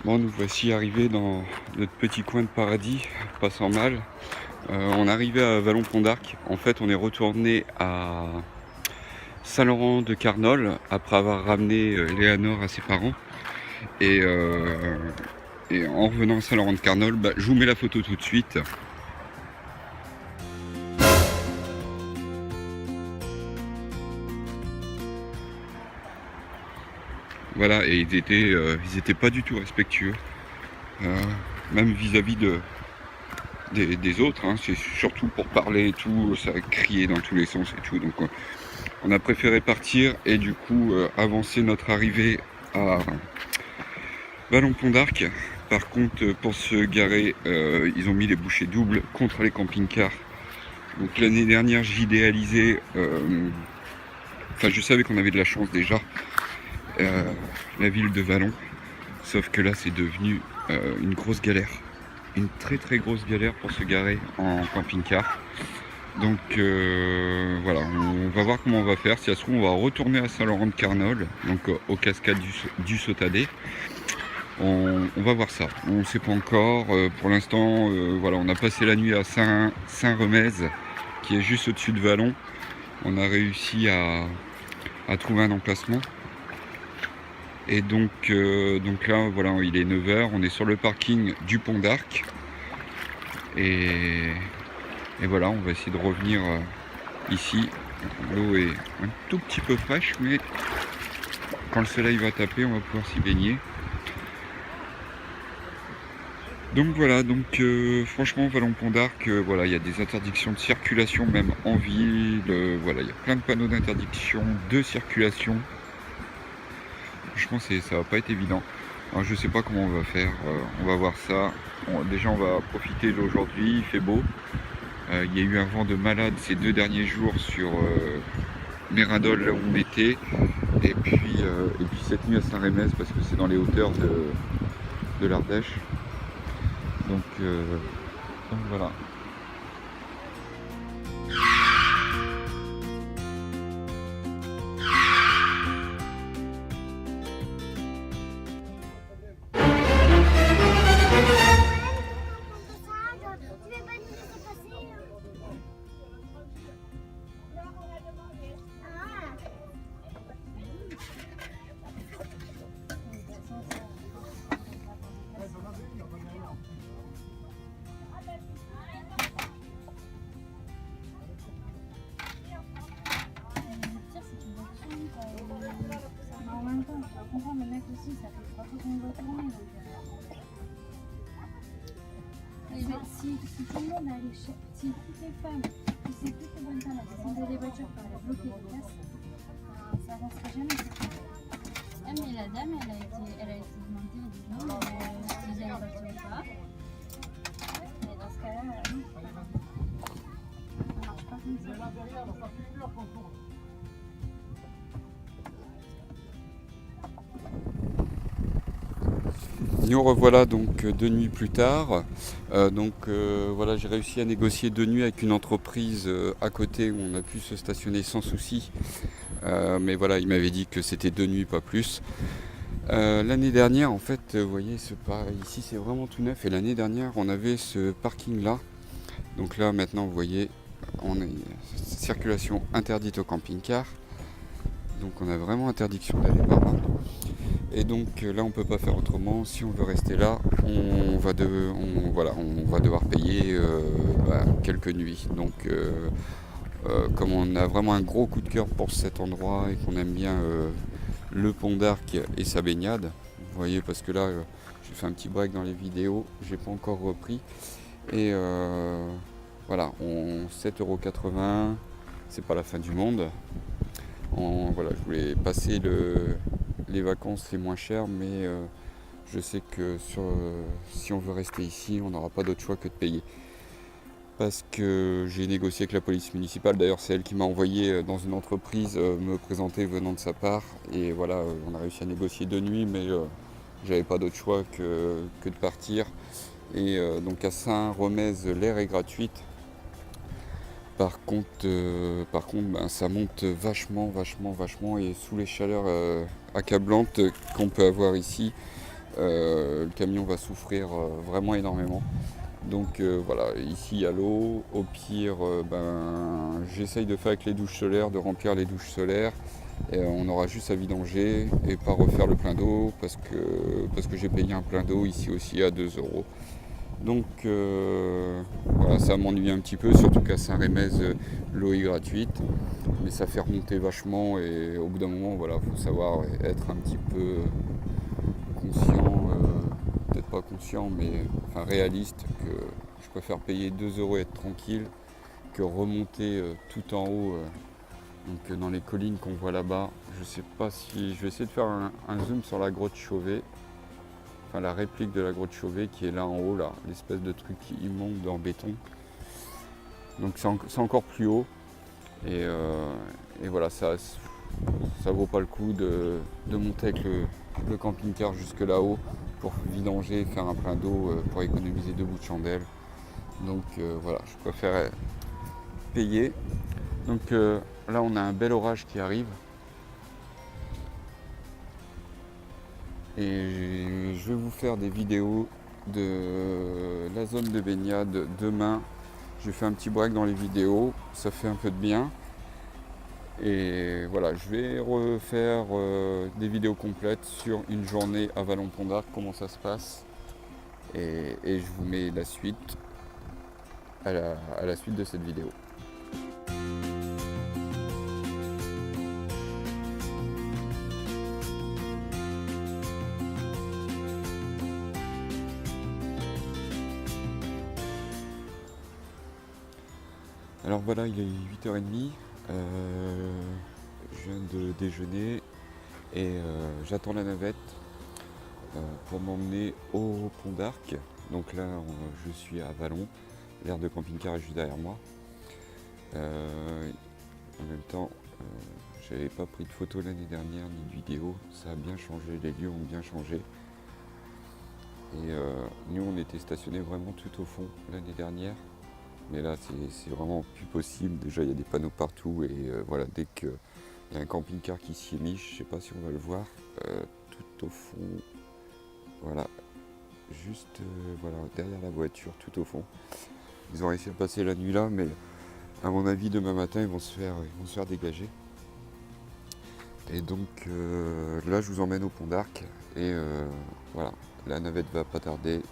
Bon, nous voici arrivés dans notre petit coin de paradis, pas sans mal. On est arrivé à Vallon-Pont-d'Arc. En fait, on est retourné à Saint-Laurent-de-Carnol après avoir ramené Léanor à ses parents. Et, euh, et en revenant à Saint-Laurent-de-Carnol, je vous mets la photo tout de suite. Voilà, et ils étaient pas du tout respectueux, euh, même vis-à-vis des autres. Hein. C'est surtout pour parler et tout, ça criait dans tous les sens et tout. Donc on a préféré partir et du coup avancer notre arrivée à Vallon-Pont-d'Arc. Par contre, pour se garer, ils ont mis les bouchées doubles contre les camping-cars. Donc l'année dernière, j'idéalisais. Enfin, je savais qu'on avait de la chance déjà, la ville de Vallon. Sauf que là, c'est devenu une grosse galère. Une très très grosse galère pour se garer en camping-car. Donc voilà, on va voir comment on va faire. Si ça se trouve, on va retourner à Saint-Laurent-de-Carnol, donc aux cascades du Sautadé. On va voir ça. On ne sait pas encore. Pour l'instant, voilà, on a passé la nuit à Saint-Remez, qui est juste au-dessus de Vallon. On a réussi à trouver un emplacement. Et donc là, voilà, il est 9h. On est sur le parking du Pont d'Arc. Et voilà, on va essayer de revenir ici. L'eau est un tout petit peu fraîche, mais quand le soleil va taper, on va pouvoir s'y baigner. Donc voilà, franchement, Vallon-Pont d'Arc, voilà, il y a des interdictions de circulation même en ville. Voilà, il y a plein de panneaux d'interdiction de circulation. Franchement, ça va pas être évident. Alors, je sais pas comment on va faire. On va voir ça. Bon, déjà, on va profiter d'aujourd'hui. Il fait beau. Il y a eu un vent de malade ces 2 derniers jours sur Mérindol, là où on était. Et puis cette nuit à Saint-Rémez, parce que c'est dans les hauteurs de l'Ardèche. Donc voilà. En même temps, je dois comprendre, le mec aussi, ça fait 3 fois qu'on doit tourner. Si tout le monde allait, si toutes les femmes, si toutes les bonnes femmes allaient des voitures pour aller bloquer les places, ça n'avancerait jamais. Ah, mais la dame, elle a été demandée, elle dit non, utiliser la voiture ou pas. Mais dans ce cas-là, non, ça marche pas comme ça. Nous revoilà donc 2 nuits plus tard. Voilà, j'ai réussi à négocier 2 nuits avec une entreprise à côté où on a pu se stationner sans souci. Mais voilà, il m'avait dit que c'était 2 nuits, pas plus. L'année dernière, en fait, vous voyez, ici c'est vraiment tout neuf. Et l'année dernière, on avait ce parking-là. Donc là, maintenant, vous voyez, on a une circulation interdite au camping-car. Donc on a vraiment interdiction d'aller par là. Et donc là on peut pas faire autrement. Si on veut rester là, on va devoir payer quelques nuits. Donc comme on a vraiment un gros coup de cœur pour cet endroit et qu'on aime bien le Pont d'Arc et sa baignade, vous voyez, parce que là j'ai fait un petit break dans les vidéos, j'ai pas encore repris. Et voilà, 7,80€, c'est pas la fin du monde. Voilà, je voulais passer les vacances les moins chères, mais je sais que si on veut rester ici, on n'aura pas d'autre choix que de payer. Parce que j'ai négocié avec la police municipale, d'ailleurs c'est elle qui m'a envoyé dans une entreprise me présenter venant de sa part. Et voilà, on a réussi à négocier 2 nuits, mais j'avais pas d'autre choix que de partir. Et donc à Saint-Remez, l'air est gratuite. Par contre, ça monte vachement, et sous les chaleurs accablantes qu'on peut avoir ici, le camion va souffrir vraiment énormément. Donc voilà, ici il y a l'eau. Au pire, j'essaye de faire avec les douches solaires, de remplir les douches solaires. Et on aura juste à vidanger et pas refaire le plein d'eau parce que j'ai payé un plein d'eau ici aussi à 2 euros. Donc voilà, ça m'ennuie un petit peu, surtout qu'à Saint-Rémez, l'eau est gratuite. Mais ça fait remonter vachement et au bout d'un moment, voilà, faut savoir être un petit peu conscient, peut-être pas conscient, mais enfin réaliste, que je préfère payer 2 euros et être tranquille que remonter tout en haut. Donc dans les collines qu'on voit là-bas, je sais pas si je vais essayer de faire un zoom sur la grotte Chauvet, enfin la réplique de la grotte Chauvet qui est là en haut, là, l'espèce de truc immonde en béton. Donc c'est encore plus haut et voilà, ça vaut pas le coup de monter avec le camping-car jusque là-haut pour vidanger, faire un plein d'eau pour économiser 2 bouts de chandelle. Donc voilà, je préfère payer. Donc là on a un bel orage qui arrive. Et je vais vous faire des vidéos de la zone de baignade demain. Je fais un petit break dans les vidéos, ça fait un peu de bien. Et voilà, je vais refaire des vidéos complètes sur une journée à Vallon-Pont d'Arc, comment ça se passe. Et je vous mets la suite à la suite de cette vidéo. Alors voilà, il est 8h30, je viens de déjeuner et j'attends la navette pour m'emmener au Pont d'Arc. Donc là, je suis à Vallon, l'aire de camping-car est juste derrière moi. En même temps, j'avais pas pris de photos l'année dernière ni de vidéo, ça a bien changé, les lieux ont bien changé. Et nous, on était stationnés vraiment tout au fond l'année dernière. Mais là, c'est vraiment plus possible. Déjà, il y a des panneaux partout et voilà, dès qu'il y a un camping-car qui s'y est mis, je ne sais pas si on va le voir, tout au fond, voilà, juste voilà, derrière la voiture, tout au fond. Ils ont réussi à passer la nuit là, mais à mon avis, demain matin, ils vont se faire dégager. Et donc là, je vous emmène au Pont d'Arc et voilà, la navette va pas tarder.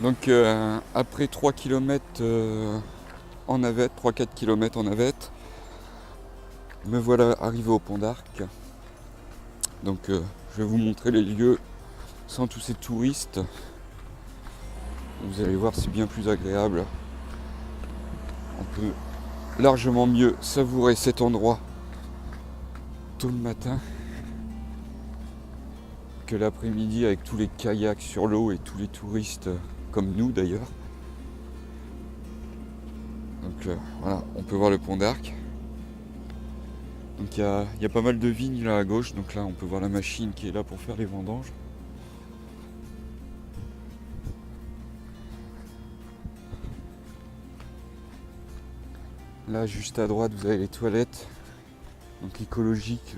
Donc après 3 km en navette, 3-4 km en navette, me voilà arrivé au Pont d'Arc. Donc je vais vous montrer les lieux sans tous ces touristes. Vous allez voir, c'est bien plus agréable. On peut largement mieux savourer cet endroit tôt le matin que l'après-midi avec tous les kayaks sur l'eau et tous les touristes comme nous d'ailleurs. Donc voilà, on peut voir le Pont d'Arc. Donc il y a pas mal de vignes là à gauche, donc là on peut voir la machine qui est là pour faire les vendanges. Là juste à droite vous avez les toilettes, donc écologique,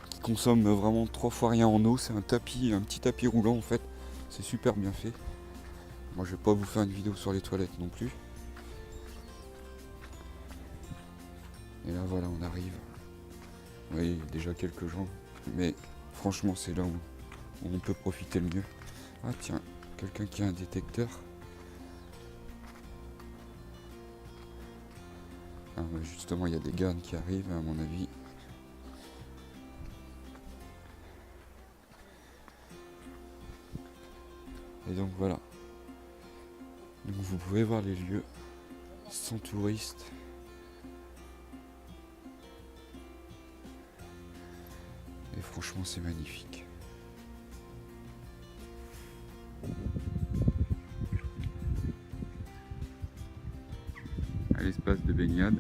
qui consomme vraiment 3 fois rien en eau, c'est un petit tapis roulant en fait, c'est super bien fait. Moi je vais pas vous faire une vidéo sur les toilettes non plus. Et là voilà, on arrive. Oui, il y a déjà quelques gens, mais franchement c'est là où on peut profiter le mieux. Ah tiens, quelqu'un qui a un détecteur. Ah, bah, justement, il y a des gardes qui arrivent, à mon avis. Et donc voilà. Donc vous pouvez voir les lieux sans touristes. Et franchement, c'est magnifique. À l'espace de baignade.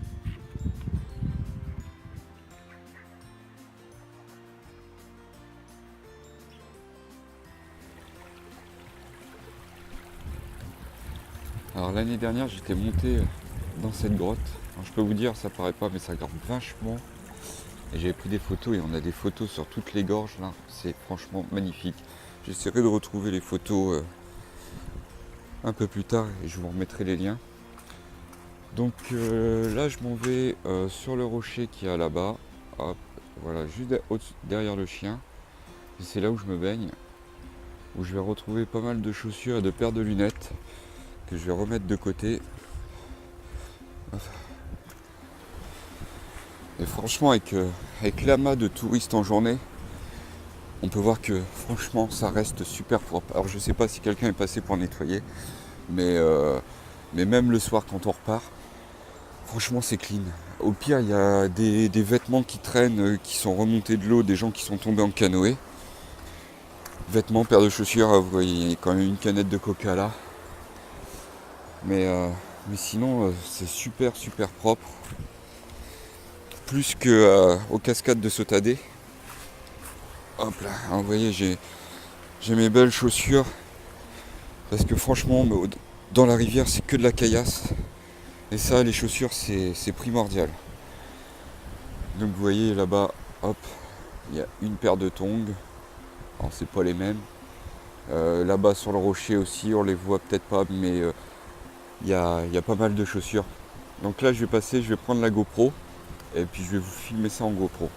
Alors l'année dernière, j'étais monté dans cette grotte. Alors, je peux vous dire, ça paraît pas, mais ça grimpe vachement. Et j'avais pris des photos et on a des photos sur toutes les gorges là. C'est franchement magnifique. J'essaierai de retrouver les photos un peu plus tard et je vous remettrai les liens. Donc là, je m'en vais sur le rocher qui est là-bas. Hop, voilà, juste derrière le chien. Et c'est là où je me baigne. Où je vais retrouver pas mal de chaussures et de paires de lunettes que je vais remettre de côté. Et franchement, avec l'amas de touristes en journée, on peut voir que franchement ça reste super propre. Alors je sais pas si quelqu'un est passé pour nettoyer, mais même le soir quand on repart, franchement c'est clean. Au pire, il y a des vêtements qui traînent, qui sont remontés de l'eau, des gens qui sont tombés en canoë. Vêtements, paires de chaussures, vous voyez, il y a quand même une canette de coca là. Mais sinon, c'est super propre. Plus que aux cascades de Sotadé. Hop là, vous voyez, j'ai mes belles chaussures. Parce que franchement, dans la rivière, c'est que de la caillasse. Et ça, les chaussures, c'est primordial. Donc vous voyez là-bas, hop, il y a une paire de tongs. Alors c'est pas les mêmes. Là-bas sur le rocher aussi, on les voit peut-être pas, mais il y a pas mal de chaussures. Donc là, je vais prendre la GoPro. Et puis je vais vous filmer ça en GoPro.